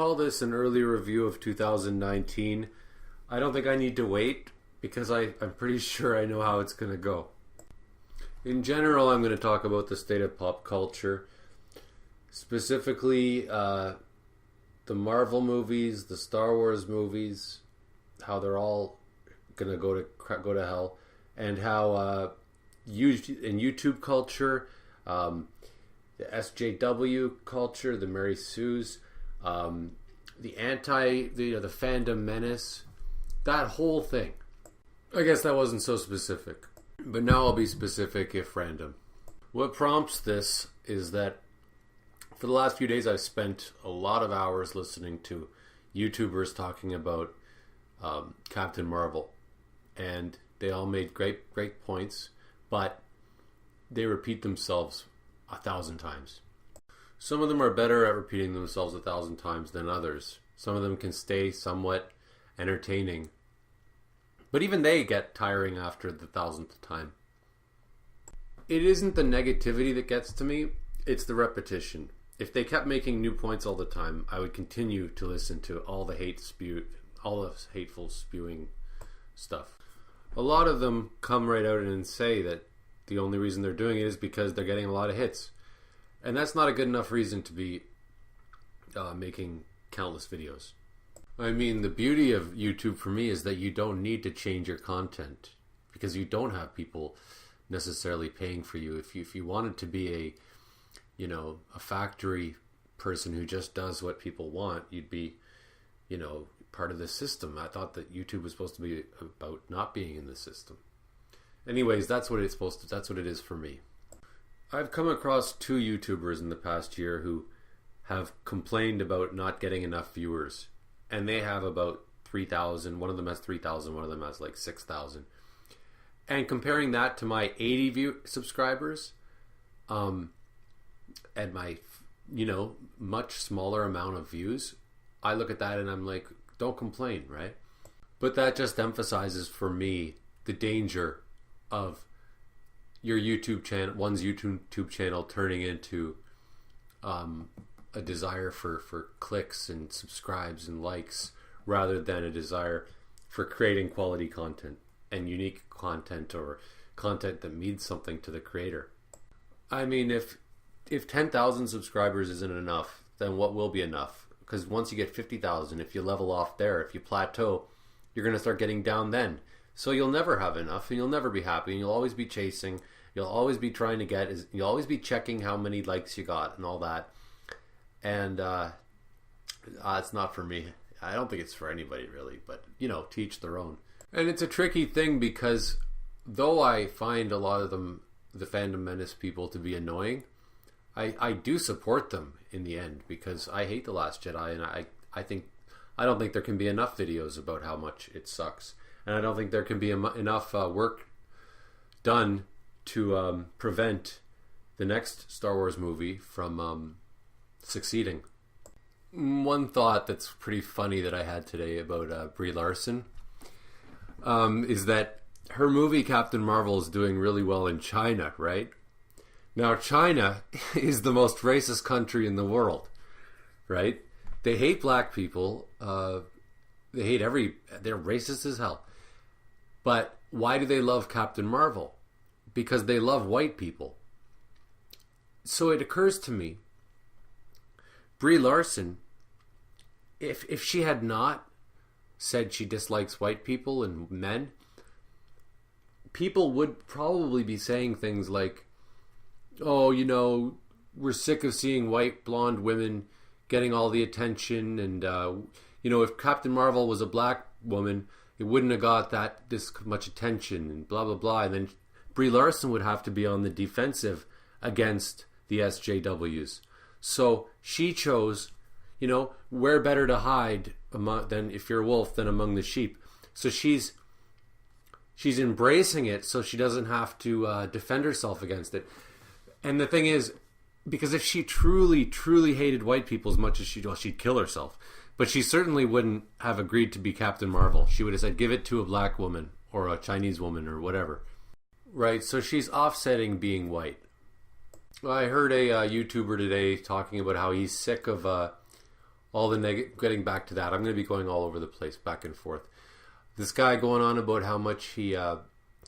call this an early review of 2019. I don't think I need to wait because I'm pretty sure I know how it's going to go. In general, I'm going to talk about the state of pop culture, specifically the Marvel movies, the Star Wars movies, how they're all going to go to hell, and how in YouTube culture, the SJW culture, the Mary Sues, the fandom menace, that whole thing. I guess that wasn't so specific, but now I'll be specific if random. What prompts this is that for the last few days I've spent a lot of hours listening to YouTubers talking about Captain Marvel, and they all made great points, but they repeat themselves 1,000 times. Some of them are better at repeating themselves 1,000 times than others. Some of them can stay somewhat entertaining, but even they get tiring after the 1,000th time. It isn't the negativity that gets to me, it's the repetition. If they kept making new points all the time, I would continue to listen to all the hateful spewing stuff. A lot of them come right out and say that the only reason they're doing it is because they're getting a lot of hits. And that's not a good enough reason to be making countless videos. I mean, the beauty of YouTube for me is that you don't need to change your content because you don't have people necessarily paying for you. If you wanted to be a factory person who just does what people want, you'd be, part of the system. I thought that YouTube was supposed to be about not being in the system. Anyways, that's what it is for me. I've come across 2 YouTubers in the past year who have complained about not getting enough viewers. And they have about 3,000. One of them has 3,000. One of them has like 6,000. And comparing that to my 80 subscribers, and my, much smaller amount of views, I look at that and I'm like, don't complain, right? But that just emphasizes for me the danger of your YouTube channel, one's YouTube channel turning into a desire for clicks and subscribes and likes rather than a desire for creating quality content and unique content or content that means something to the creator. I mean, if 10,000 subscribers isn't enough, then what will be enough? Because once you get 50,000, if you level off there, if you plateau, you're going to start getting down then. So you'll never have enough and you'll never be happy and you'll always be chasing. You'll always be trying to you'll always be checking how many likes you got and all that. And it's not for me. I don't think it's for anybody really, but to each their own. And it's a tricky thing because though I find a lot of them, the fandom menace people, to be annoying, I do support them in the end because I hate The Last Jedi, and I don't think there can be enough videos about how much it sucks, and I don't think there can be enough work done to prevent the next Star Wars movie from succeeding. One thought that's pretty funny that I had today about Brie Larson is that her movie Captain Marvel is doing really well in China, right? Now, China is the most racist country in the world, right? They hate black people. They hate they're racist as hell. But why do they love Captain Marvel? Because they love white people. So it occurs to me, Brie Larson, if she had not said she dislikes white people and men, people would probably be saying things like, oh, we're sick of seeing white blonde women getting all the attention, and if Captain Marvel was a black woman, it wouldn't have got this much attention, and blah blah blah. And then Brie Larson would have to be on the defensive against the SJWs. So she chose, where better to hide than if you're a wolf than among the sheep. So she's embracing it, so she doesn't have to defend herself against it. And the thing is, because if she truly, truly hated white people as much as she'd kill herself. But she certainly wouldn't have agreed to be Captain Marvel. She would have said, give it to a black woman or a Chinese woman or whatever. Right, so she's offsetting being white. I heard a YouTuber today talking about how he's sick of all the getting back to that, I'm going to be going all over the place, back and forth. This guy going on about how much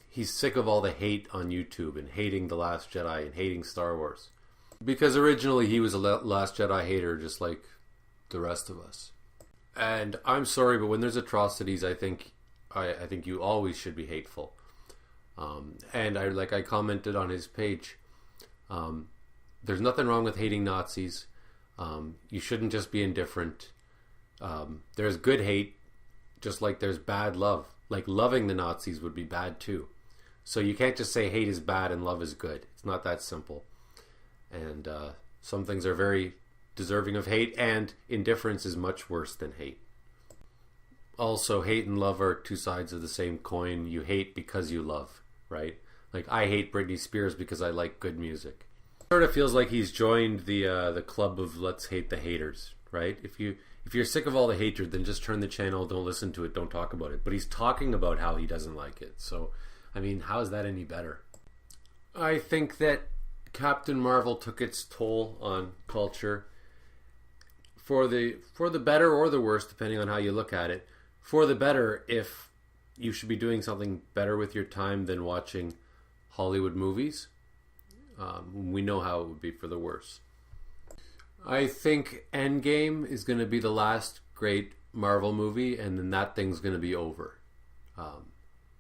he's sick of all the hate on YouTube and hating The Last Jedi and hating Star Wars. Because originally he was a Last Jedi hater just like the rest of us. And I'm sorry, but when there's atrocities, I think you always should be hateful. And I commented on his page, there's nothing wrong with hating Nazis. You shouldn't just be indifferent. There's good hate, just like there's bad love. Like loving the Nazis would be bad too. So you can't just say hate is bad and love is good. It's not that simple. And some things are very deserving of hate, and indifference is much worse than hate. Also, hate and love are two sides of the same coin. You hate because you love, right? Like, I hate Britney Spears because I like good music. It sort of feels like he's joined the club of let's hate the haters, right? If you're sick of all the hatred, then just turn the channel, don't listen to it, don't talk about it. But he's talking about how he doesn't like it. So, I mean, how is that any better? I think that Captain Marvel took its toll on culture for the better or the worse, depending on how you look at it. For the better, if you should be doing something better with your time than watching Hollywood movies. We know how it would be for the worse. I think Endgame is going to be the last great Marvel movie, and then that thing's going to be over.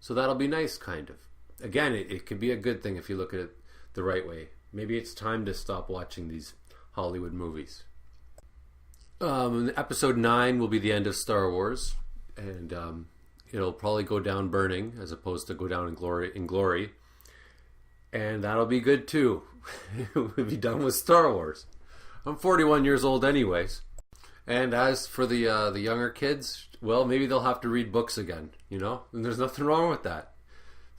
So that'll be nice, kind of. Again, it could be a good thing if you look at it the right way. Maybe it's time to stop watching these Hollywood movies. Episode 9 will be the end of Star Wars, and it'll probably go down burning as opposed to go down in glory. And that'll be good too. We'll be done with Star Wars. I'm 41 years old anyways. And as for the younger kids, well, maybe they'll have to read books again, you know? And there's nothing wrong with that.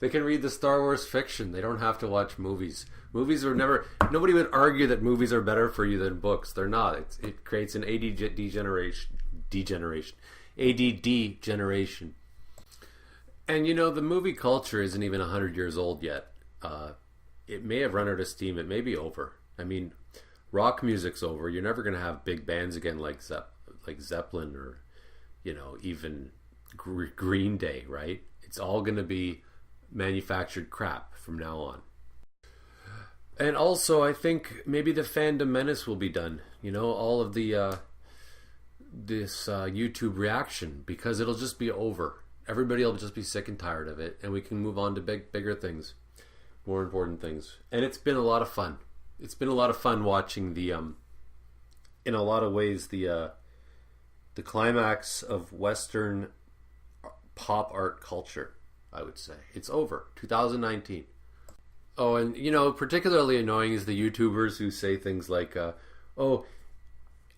They can read the Star Wars fiction. They don't have to watch movies. Movies are never... Nobody would argue that movies are better for you than books. They're not. It creates an ADD generation. And, you know, the movie culture isn't even 100 years old yet. It may have run out of steam. It may be over. I mean, rock music's over. You're never going to have big bands again like Zeppelin or, you know, even Green Day, right? It's all going to be manufactured crap from now on. And also, I think maybe the Fandom Menace will be done. You know, all of the this YouTube reaction, because it'll just be over. Everybody will just be sick and tired of it, and we can move on to bigger things, more important things. And it's been a lot of fun. It's been a lot of fun watching the, in a lot of ways, the climax of Western pop art culture, I would say. It's over. 2019. Oh, and, you know, particularly annoying is the YouTubers who say things like, oh,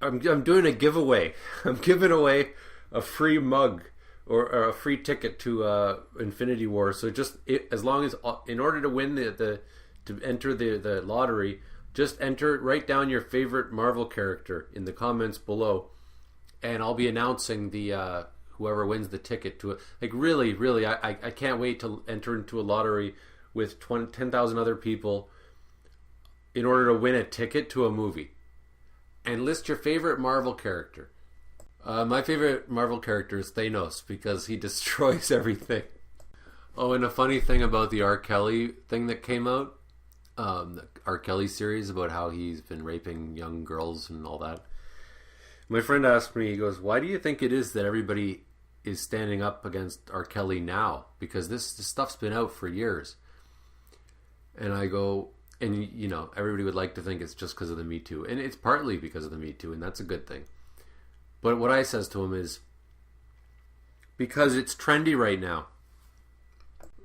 I'm doing a giveaway. I'm giving away a free mug or a free ticket to Infinity War. So just, as long as, in order to win to enter the lottery, just write down your favorite Marvel character in the comments below, and I'll be announcing the whoever wins the ticket to it. Like, really, I can't wait to enter into a lottery with 10,000 other people in order to win a ticket to a movie. And list your favorite Marvel character. My favorite Marvel character is Thanos because he destroys everything. Oh, and a funny thing about the R. Kelly thing that came out, the R. Kelly series about how he's been raping young girls and all that. My friend asked me, he goes, why do you think it is that everybody is standing up against R. Kelly now? Because this stuff's been out for years. And I go, and you know, everybody would like to think it's just because of the Me Too. And it's partly because of the Me Too, and that's a good thing. But what I says to him is, because it's trendy right now.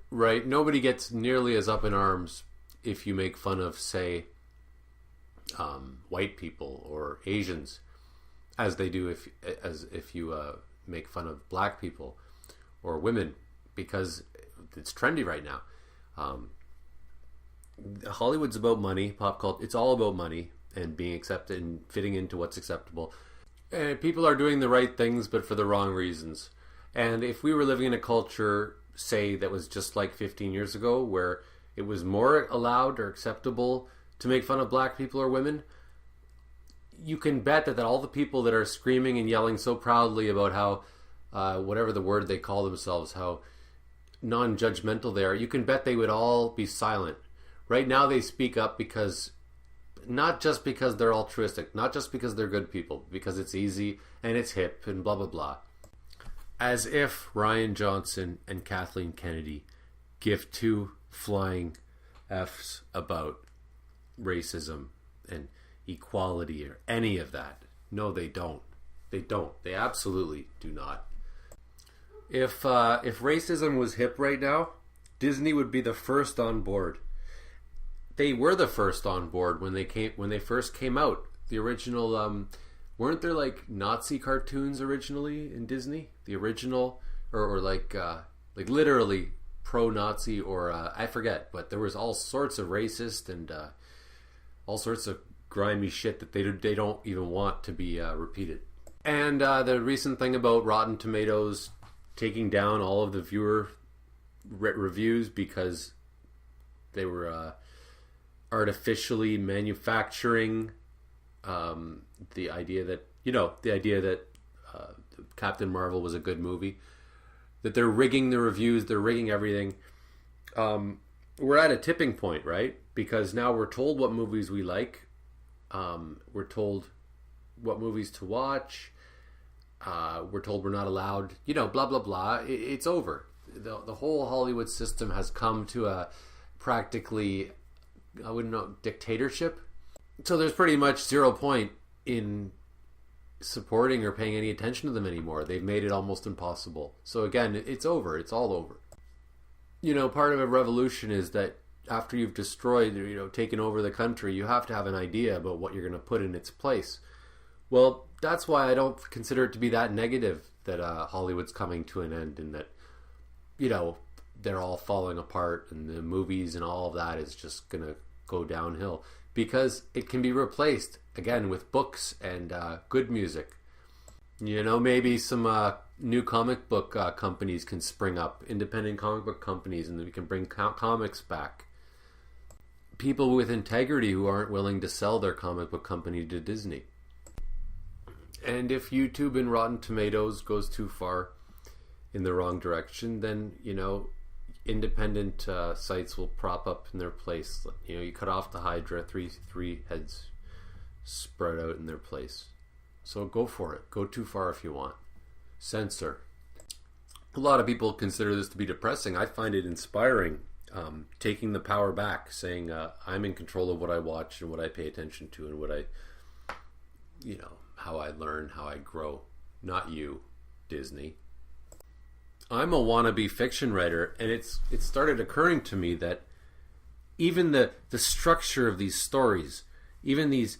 Right? Nobody gets nearly as up in arms if you make fun of, say, white people or Asians as they do if you make fun of black people or women, because it's trendy right now. Hollywood's about money, pop culture. It's all about money and being accepted and fitting into what's acceptable. And people are doing the right things, but for the wrong reasons. And if we were living in a culture, say, that was just like 15 years ago, where it was more allowed or acceptable to make fun of black people or women, you can bet that all the people that are screaming and yelling so proudly about how, whatever the word they call themselves, how non-judgmental they are, you can bet they would all be silent. Right now they speak up because, not just because they're altruistic, not just because they're good people, because it's easy and it's hip and blah, blah, blah. As if Rian Johnson and Kathleen Kennedy give two flying F's about racism and equality or any of that. No, they don't. They don't. They absolutely do not. If racism was hip right now, Disney would be the first on board. They were the first on board when they first came out. The original, weren't there like Nazi cartoons originally in Disney? The original, or like literally pro-Nazi, or I forget, but there was all sorts of racist and all sorts of grimy shit that they don't even want to be repeated. And the recent thing about Rotten Tomatoes taking down all of the viewer reviews because they were artificially manufacturing the idea that Captain Marvel was a good movie, that they're rigging the reviews, they're rigging everything. We're at a tipping point, right? Because now we're told what movies we like. We're told what movies to watch. We're told we're not allowed, blah, blah, blah. It's over. The whole Hollywood system has come to a practically, I wouldn't know, dictatorship. So there's pretty much 0 point in supporting or paying any attention to them anymore. They've made it almost impossible. So again, it's over. It's all over. Part of a revolution is that after you've destroyed, taken over the country, you have to have an idea about what you're going to put in its place. Well, that's why I don't consider it to be that negative that Hollywood's coming to an end, and that, they're all falling apart and the movies and all of that is just going to go downhill. Because it can be replaced, again, with books and good music. Maybe some new comic book companies can spring up, independent comic book companies, and we can bring comics back. People with integrity who aren't willing to sell their comic book company to Disney. And if YouTube and Rotten Tomatoes goes too far in the wrong direction, then, independent sites will prop up in their place. You cut off the Hydra, three heads spread out in their place. So go for it. Go too far if you want. Censor. A lot of people consider this to be depressing. I find it inspiring. Taking the power back, saying I'm in control of what I watch and what I pay attention to and what I, how I learn, how I grow. Not you, Disney. I'm a wannabe fiction writer, and it started occurring to me that even the structure of these stories, even these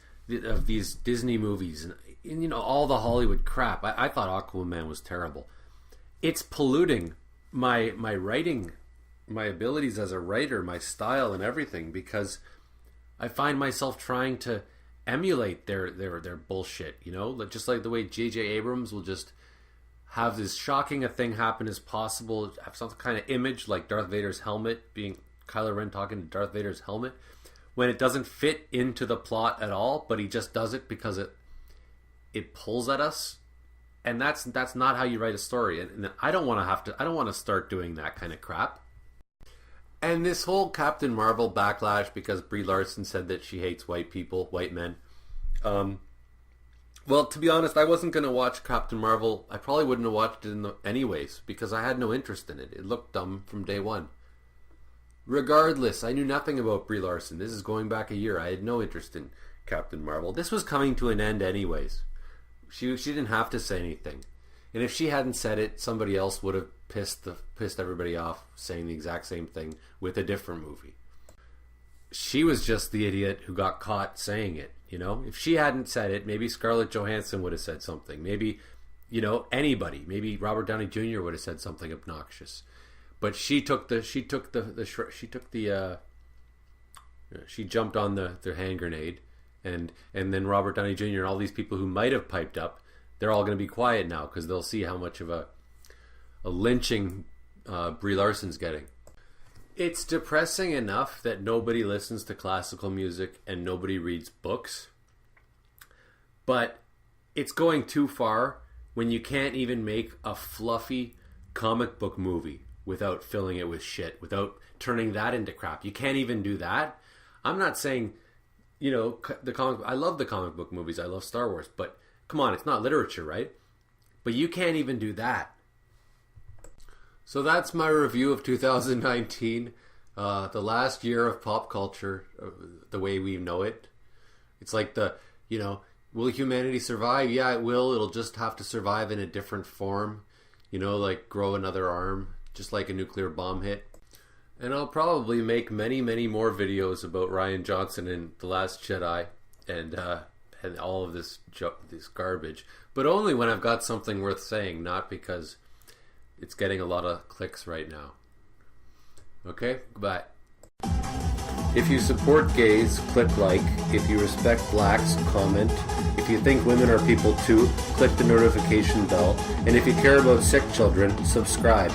Disney movies, and all the Hollywood crap. I thought Aquaman was terrible. It's polluting my writing, my abilities as a writer, my style, and everything, because I find myself trying to emulate their bullshit. Just like the way J.J. Abrams will just have as shocking a thing happen as possible, have some kind of image like Darth Vader's helmet, being Kylo Ren talking to Darth Vader's helmet, when it doesn't fit into the plot at all, but he just does it because it pulls at us. And that's not how you write a story. And I don't want to start doing that kind of crap. And this whole Captain Marvel backlash because Brie Larson said that she hates white people, white men. Well, to be honest, I wasn't going to watch Captain Marvel. I probably wouldn't have watched it anyways, because I had no interest in it. It looked dumb from day one. Regardless, I knew nothing about Brie Larson. This is going back a year. I had no interest in Captain Marvel. This was coming to an end anyways. She didn't have to say anything. And if she hadn't said it, somebody else would have pissed everybody off saying the exact same thing with a different movie. She was just the idiot who got caught saying it. If she hadn't said it, maybe Scarlett Johansson would have said something. Maybe, anybody. Maybe Robert Downey Jr. would have said something obnoxious. But she jumped on the hand grenade, and then Robert Downey Jr. and all these people who might have piped up, they're all going to be quiet now because they'll see how much of a lynching Brie Larson's getting. It's depressing enough that nobody listens to classical music and nobody reads books. But it's going too far when you can't even make a fluffy comic book movie without filling it with shit, without turning that into crap. You can't even do that. I'm not saying, I love the comic book movies. I love Star Wars, but come on, it's not literature, right? But you can't even do that. So that's my review of 2019, the last year of pop culture, the way we know it. It's like will humanity survive? Yeah, it will. It'll just have to survive in a different form, like grow another arm, just like a nuclear bomb hit. And I'll probably make many, many more videos about Rian Johnson and The Last Jedi and all of this garbage, but only when I've got something worth saying, not because it's getting a lot of clicks right now. Okay, goodbye. If you support gays, click like. If you respect blacks, comment. If you think women are people too, click the notification bell. And if you care about sick children, subscribe.